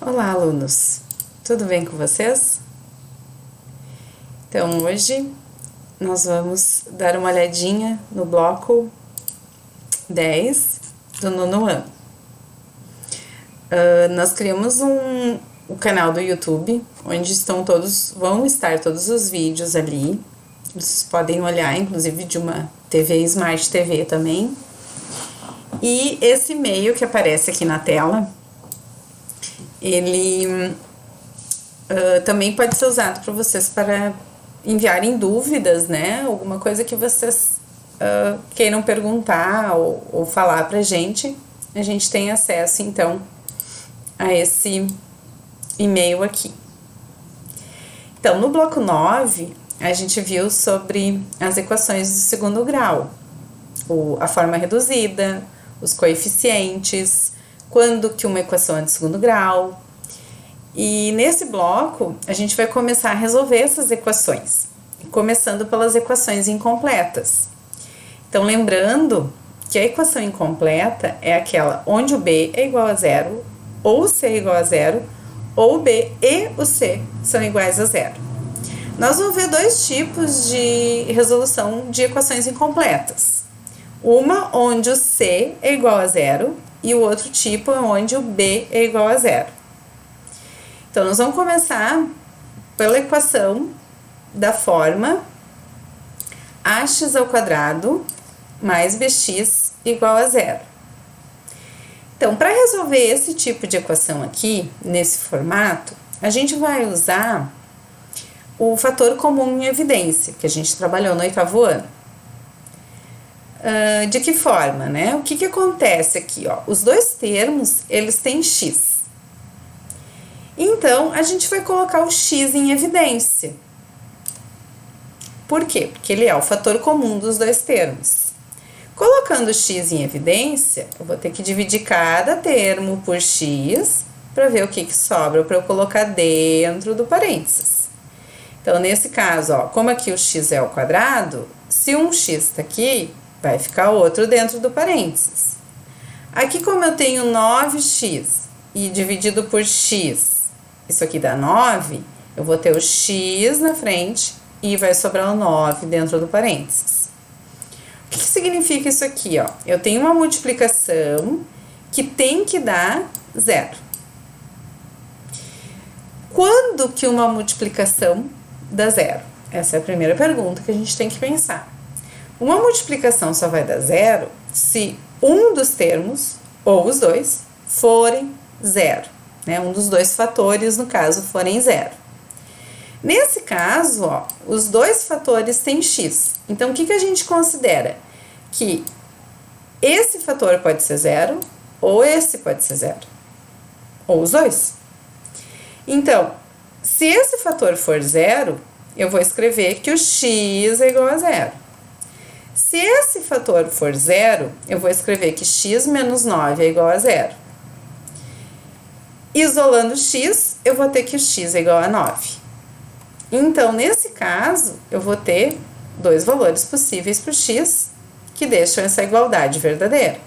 Olá, alunos! Tudo bem com vocês? Então, hoje nós vamos dar uma olhadinha no bloco 10 do nono ano. Nós criamos o canal do YouTube, onde vão estar todos os vídeos ali. Vocês podem olhar, inclusive de uma TV Smart TV também. E esse e-mail que aparece aqui na tela, ele também pode ser usado para vocês para enviarem dúvidas, né? Alguma coisa que vocês queiram perguntar ou falar pra gente. A gente tem acesso, então, a esse e-mail aqui. Então, no bloco 9, a gente viu sobre as equações do segundo grau. A forma reduzida, os coeficientes, quando que uma equação é de segundo grau. E nesse bloco, a gente vai começar a resolver essas equações, começando pelas equações incompletas. Então, lembrando que a equação incompleta é aquela onde o b é igual a zero, ou o c é igual a zero, ou o b e o c são iguais a zero. Nós vamos ver dois tipos de resolução de equações incompletas. Uma onde o c é igual a zero e o outro tipo é onde o b é igual a zero. Então, nós vamos começar pela equação da forma ax ao quadrado mais bx igual a zero. Então, para resolver esse tipo de equação aqui, nesse formato, a gente vai usar o fator comum em evidência, que a gente trabalhou no 8º ano. De que forma, né? O que acontece aqui, ó? Os dois termos, eles têm x. Então, a gente vai colocar o x em evidência. Por quê? Porque ele é o fator comum dos dois termos. Colocando o x em evidência, eu vou ter que dividir cada termo por x para ver o que sobra para eu colocar dentro do parênteses. Então, nesse caso, ó, como aqui o x é ao quadrado, se um x está aqui, vai ficar outro dentro do parênteses. Aqui, como eu tenho 9x e dividido por x, isso aqui dá 9, eu vou ter o x na frente e vai sobrar o 9 dentro do parênteses. O que significa isso aqui, ó? Eu tenho uma multiplicação que tem que dar zero. Quando que uma multiplicação dá zero? Essa é a primeira pergunta que a gente tem que pensar. Uma multiplicação só vai dar zero se um dos termos, ou os dois, forem zero. Né? Um dos dois fatores, no caso, forem zero. Nesse caso, ó, os dois fatores têm x. Então, o que a gente considera? Que esse fator pode ser zero, ou esse pode ser zero. Ou os dois. Então, se esse fator for zero, eu vou escrever que o x é igual a zero. Se esse fator for zero, eu vou escrever que x menos 9 é igual a zero. Isolando x, eu vou ter que o x é igual a 9. Então, nesse caso, eu vou ter dois valores possíveis para o x que deixam essa igualdade verdadeira.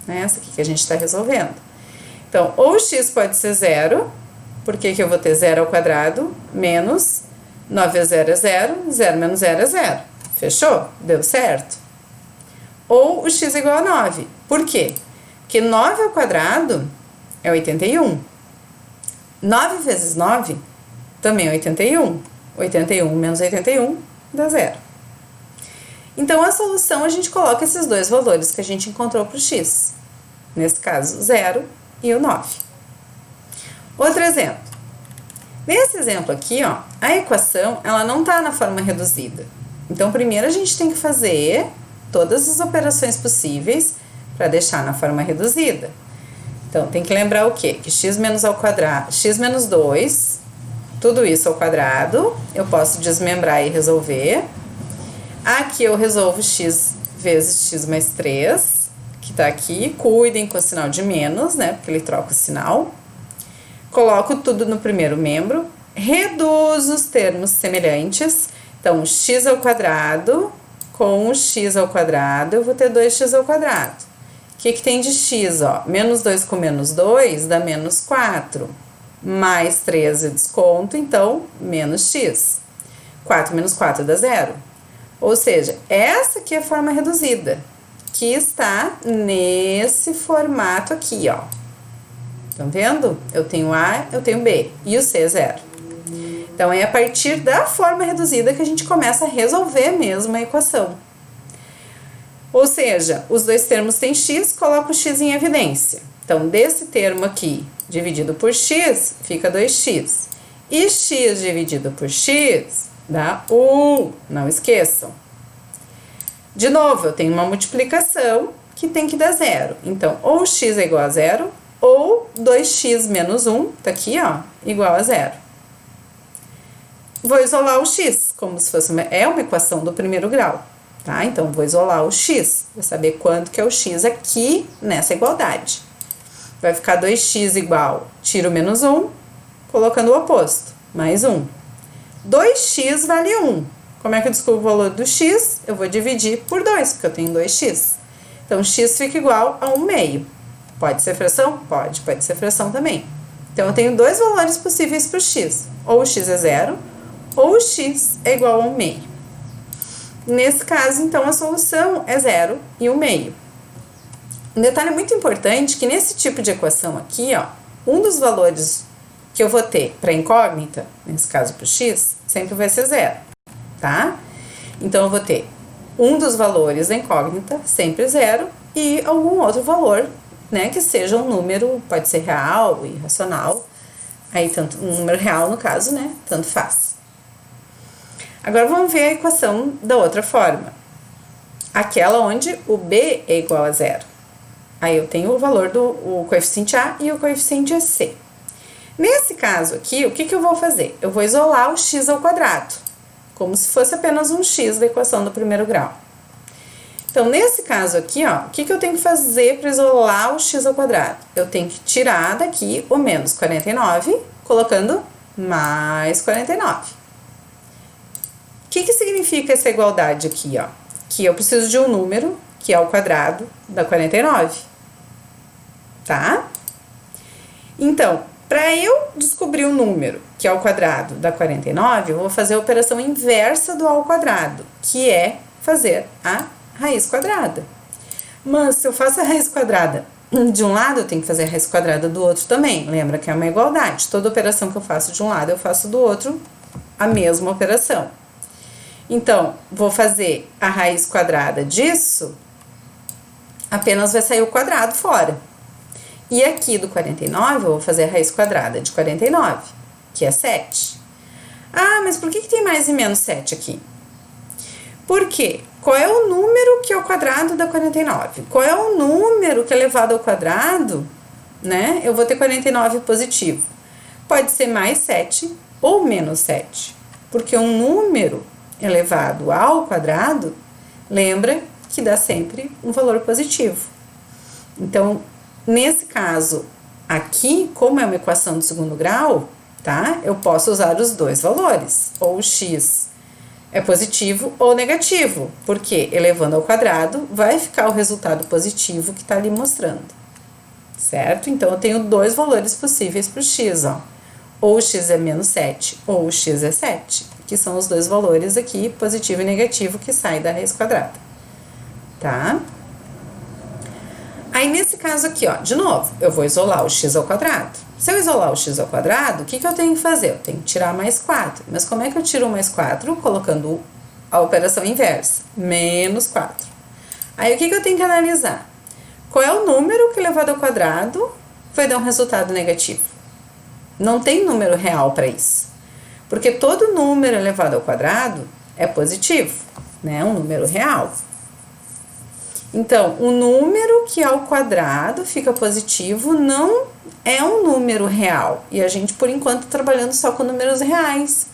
Né? Essa aqui que a gente está resolvendo. Então, ou o x pode ser zero, porque que eu vou ter 0 ao quadrado, menos 9 vezes 0 é 0, 0 menos 0 é 0. Fechou? Deu certo? Ou o x é igual a 9. Por quê? Porque 9 ao quadrado é 81. 9 vezes 9 também é 81. 81 menos 81 dá 0. Então, a solução, a gente coloca esses dois valores que a gente encontrou para o x. Nesse caso, 0 e o 9. Outro exemplo. Nesse exemplo aqui, ó, a equação, ela não está na forma reduzida. Então, primeiro a gente tem que fazer todas as operações possíveis para deixar na forma reduzida. Então, tem que lembrar o quê? Que x menos ao quadrado, x menos 2, tudo isso ao quadrado, eu posso desmembrar e resolver. Aqui eu resolvo x vezes x mais 3, que tá aqui. Cuidem com o sinal de menos, né? Porque ele troca o sinal. Coloco tudo no primeiro membro, reduzo os termos semelhantes. Então, x ao quadrado com o x ao quadrado, eu vou ter 2x ao quadrado. O que tem de x, ó? Menos 2 com menos 2 dá menos 4. mais 3 é desconto, então menos x. 4 menos 4 dá 0. Ou seja, essa aqui é a forma reduzida, que está nesse formato aqui, ó. Estão vendo? Eu tenho A, eu tenho B, e o C é 0. Então, é a partir da forma reduzida que a gente começa a resolver mesmo a equação. Ou seja, os dois termos têm x, coloco o x em evidência. Então, desse termo aqui, dividido por x, fica 2x. E x dividido por x dá 1, não esqueçam. De novo, eu tenho uma multiplicação que tem que dar 0. Então, ou x é igual a 0, ou 2x menos 1, tá aqui, ó, igual a 0. Vou isolar o x, como se fosse uma equação do primeiro grau, tá? Então, vou isolar o x, para saber quanto que é o x aqui nessa igualdade. Vai ficar 2x igual, tiro menos 1, colocando o oposto, mais 1. 2x vale 1. Como é que eu descubro o valor do x? Eu vou dividir por 2, porque eu tenho 2x. Então, x fica igual a 1 meio. Pode ser fração? Pode ser fração também. Então, eu tenho dois valores possíveis para o x. Ou o x é 0, ou o x é igual a 1 meio. Nesse caso, então, a solução é 0 e 1 meio. Um detalhe muito importante que nesse tipo de equação aqui, ó, um dos valores que eu vou ter para incógnita, nesse caso para o x, sempre vai ser 0, tá? Então, eu vou ter um dos valores da incógnita, sempre 0, e algum outro valor, né, que seja um número, pode ser real, irracional, aí tanto um número real no caso, né, tanto faz. Agora, vamos ver a equação da outra forma, aquela onde o b é igual a 0. Aí eu tenho o valor do coeficiente A e o coeficiente C. Nesse caso aqui, o que eu vou fazer? Eu vou isolar o x ao quadrado, como se fosse apenas um x da equação do primeiro grau. Então, nesse caso aqui, ó, o que eu tenho que fazer para isolar o x ao quadrado? Eu tenho que tirar daqui o menos 49, colocando mais 49. O que significa essa igualdade aqui, ó? Que eu preciso de um número que é ao quadrado da 49, tá? Então, para eu descobrir o número que é ao quadrado da 49, eu vou fazer a operação inversa do ao quadrado, que é fazer a raiz quadrada. Mas se eu faço a raiz quadrada de um lado, eu tenho que fazer a raiz quadrada do outro também. Lembra que é uma igualdade. Toda operação que eu faço de um lado, eu faço do outro a mesma operação. Então, vou fazer a raiz quadrada disso, apenas vai sair o quadrado fora. E aqui do 49, eu vou fazer a raiz quadrada de 49, que é 7. Ah, mas por que tem mais e menos 7 aqui? Por quê? Qual é o número que é o quadrado da 49? Qual é o número que é elevado ao quadrado, né? Eu vou ter 49 positivo. Pode ser mais 7 ou menos 7. Porque um número elevado ao quadrado, lembra que dá sempre um valor positivo. Então, nesse caso aqui, como é uma equação de segundo grau, tá? Eu posso usar os dois valores, ou o x é positivo ou negativo, porque elevando ao quadrado vai ficar o resultado positivo que está ali mostrando, certo? Então, eu tenho dois valores possíveis para o x, ó. Ou o x é menos 7, ou o x é 7, que são os dois valores aqui, positivo e negativo, que saem da raiz quadrada, tá? Aí, nesse caso aqui, ó, de novo, eu vou isolar o x ao quadrado. Se eu isolar o x ao quadrado, o que eu tenho que fazer? Eu tenho que tirar mais 4. Mas como é que eu tiro mais 4? Colocando a operação inversa, menos 4. Aí, o que eu tenho que analisar? Qual é o número que elevado ao quadrado vai dar um resultado negativo? Não tem número real para isso. Porque todo número elevado ao quadrado é positivo, né? Um número real. Então, o número que ao quadrado fica positivo não é um número real. E a gente, por enquanto, trabalhando só com números reais.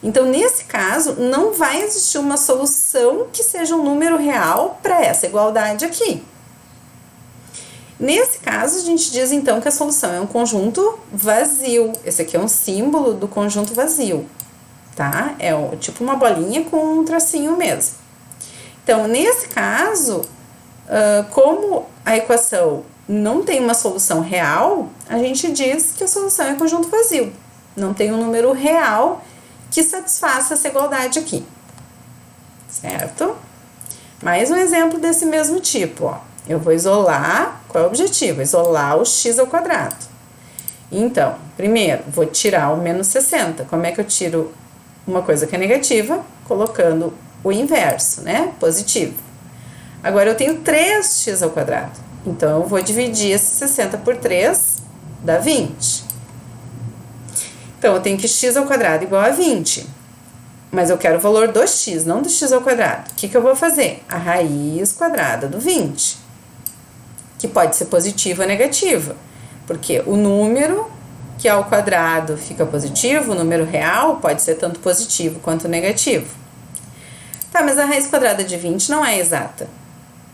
Então, nesse caso, não vai existir uma solução que seja um número real para essa igualdade aqui. Nesse caso, a gente diz, então, que a solução é um conjunto vazio. Esse aqui é um símbolo do conjunto vazio, tá? É tipo uma bolinha com um tracinho mesmo. Então, nesse caso, como a equação não tem uma solução real, a gente diz que a solução é conjunto vazio. Não tem um número real que satisfaça essa igualdade aqui. Certo? Mais um exemplo desse mesmo tipo, ó. Eu vou isolar, qual é o objetivo? Isolar o x ao quadrado. Então, primeiro, vou tirar o menos 60. Como é que eu tiro uma coisa que é negativa? Colocando o inverso, né? Positivo. Agora, eu tenho 3x ao quadrado. Então, eu vou dividir esse 60 por 3, dá 20. Então, eu tenho que x ao quadrado igual a 20. Mas eu quero o valor do x, não do x ao quadrado. O que eu vou fazer? A raiz quadrada do 20. Que pode ser positiva ou negativa. Porque o número que é ao quadrado fica positivo, o número real pode ser tanto positivo quanto negativo. Tá, mas a raiz quadrada de 20 não é exata.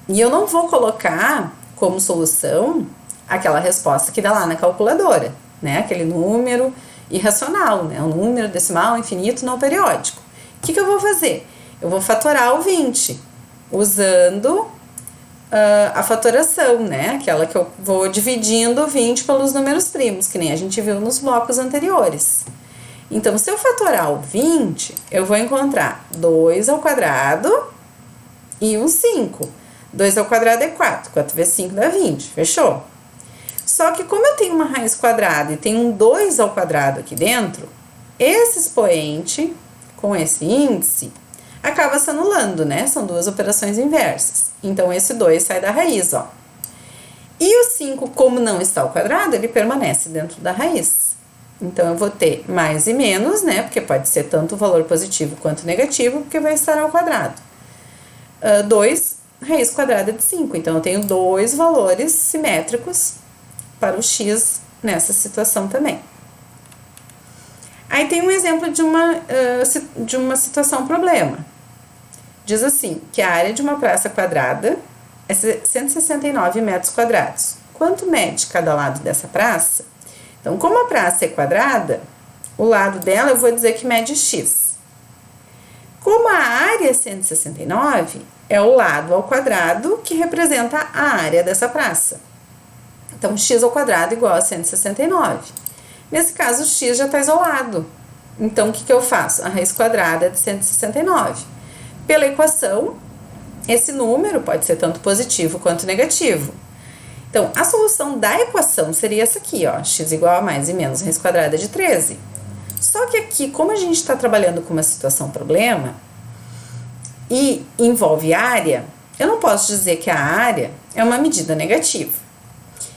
E eu não vou colocar como solução aquela resposta que dá lá na calculadora, né? Aquele número irracional, né? Um número decimal infinito não periódico. O que eu vou fazer? Eu vou fatorar o 20 usando a fatoração, né? Aquela que eu vou dividindo o 20 pelos números primos, que nem a gente viu nos blocos anteriores. Então, se eu fatorar o 20, eu vou encontrar 2 ao quadrado e um 5. 2 ao quadrado é 4. 4 vezes 5 dá 20. Fechou? Só que como eu tenho uma raiz quadrada e tenho um 2 ao quadrado aqui dentro, esse expoente com esse índice acaba se anulando, né? São duas operações inversas. Então, esse 2 sai da raiz, ó. E o 5, como não está ao quadrado, ele permanece dentro da raiz. Então, eu vou ter mais e menos, né? Porque pode ser tanto o valor positivo quanto negativo, porque vai estar ao quadrado. 2, raiz quadrada de 5. Então, eu tenho dois valores simétricos para o x nessa situação também. Aí tem um exemplo de uma situação problema. Diz assim, que a área de uma praça quadrada é 169 metros quadrados. Quanto mede cada lado dessa praça? Então, como a praça é quadrada, o lado dela eu vou dizer que mede x. Como a área é 169, é o lado ao quadrado que representa a área dessa praça. Então, x ao quadrado igual a 169. Nesse caso, o x já está isolado. Então, o que eu faço? A raiz quadrada de 169. Pela equação, esse número pode ser tanto positivo quanto negativo. Então, a solução da equação seria essa aqui, ó, x igual a mais e menos raiz quadrada de 13. Só que aqui, como a gente está trabalhando com uma situação problema e envolve área, eu não posso dizer que a área é uma medida negativa.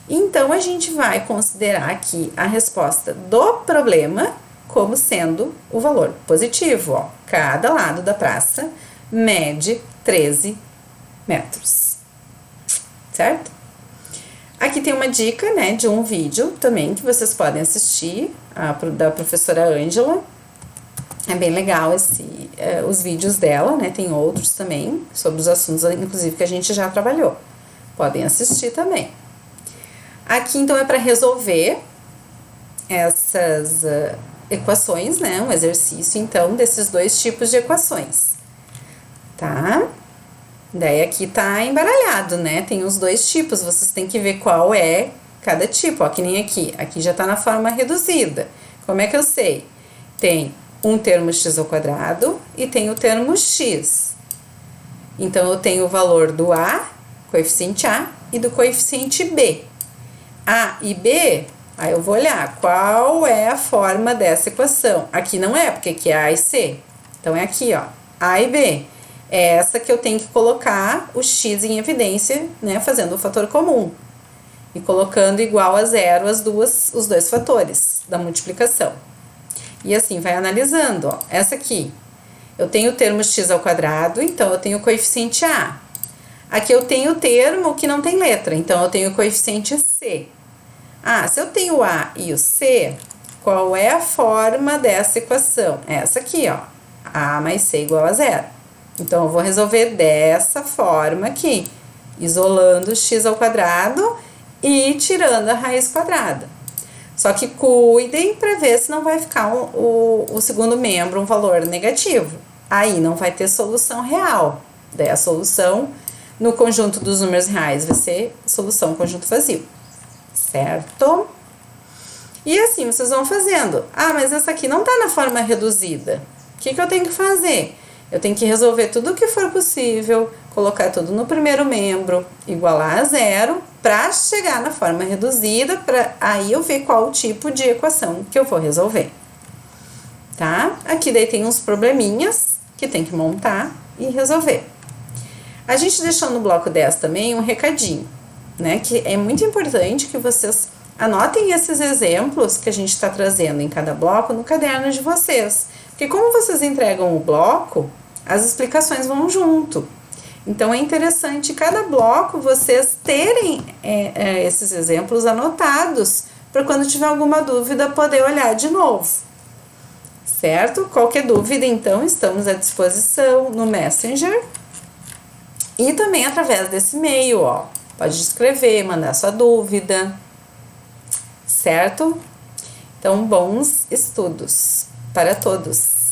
Então, a gente vai considerar aqui a resposta do problema como sendo o valor positivo, ó. Cada lado da praça mede 13 metros, certo? Aqui tem uma dica, né, de um vídeo também que vocês podem assistir, da professora Ângela. É bem legal os vídeos dela, né, tem outros também sobre os assuntos, inclusive, que a gente já trabalhou. Podem assistir também. Aqui, então, é para resolver essas equações, né? Um exercício, então, desses dois tipos de equações, tá? Daí, aqui tá embaralhado, né? Tem os dois tipos, vocês têm que ver qual é cada tipo, ó, que nem aqui. Aqui já tá na forma reduzida. Como é que eu sei? Tem um termo x ao quadrado e tem o termo x. Então, eu tenho o valor do a, coeficiente a, e do coeficiente b. A e B, aí eu vou olhar qual é a forma dessa equação. Aqui não é, porque aqui é A e C. Então, é aqui, ó, A e B. É essa que eu tenho que colocar o x em evidência, né, fazendo o fator comum. E colocando igual a zero os dois fatores da multiplicação. E assim, vai analisando, ó. Essa aqui, eu tenho o termo x ao quadrado, então eu tenho o coeficiente A. Aqui eu tenho o termo que não tem letra, então eu tenho o coeficiente C. Se eu tenho o A e o C, qual é a forma dessa equação? Essa aqui, ó, A mais C igual a zero. Então, eu vou resolver dessa forma aqui, isolando o x ao quadrado e tirando a raiz quadrada. Só que cuidem para ver se não vai ficar o segundo membro um valor negativo. Aí não vai ter solução real. Daí a solução No conjunto dos números reais vai ser solução conjunto vazio, certo? E assim vocês vão fazendo. Ah, mas essa aqui não está na forma reduzida. O que eu tenho que fazer? Eu tenho que resolver tudo o que for possível, colocar tudo no primeiro membro, igualar a zero, para chegar na forma reduzida, para aí eu ver qual o tipo de equação que eu vou resolver. Tá? Aqui daí tem uns probleminhas que tem que montar e resolver. A gente deixou no bloco 10 também um recadinho, né? Que é muito importante que vocês anotem esses exemplos que a gente está trazendo em cada bloco no caderno de vocês. Porque como vocês entregam o bloco, as explicações vão junto. Então é interessante cada bloco vocês terem esses exemplos anotados para quando tiver alguma dúvida poder olhar de novo. Certo? Qualquer dúvida, então, estamos à disposição no Messenger e também através desse e-mail, ó. Pode escrever, mandar sua dúvida, certo? Então, bons estudos para todos!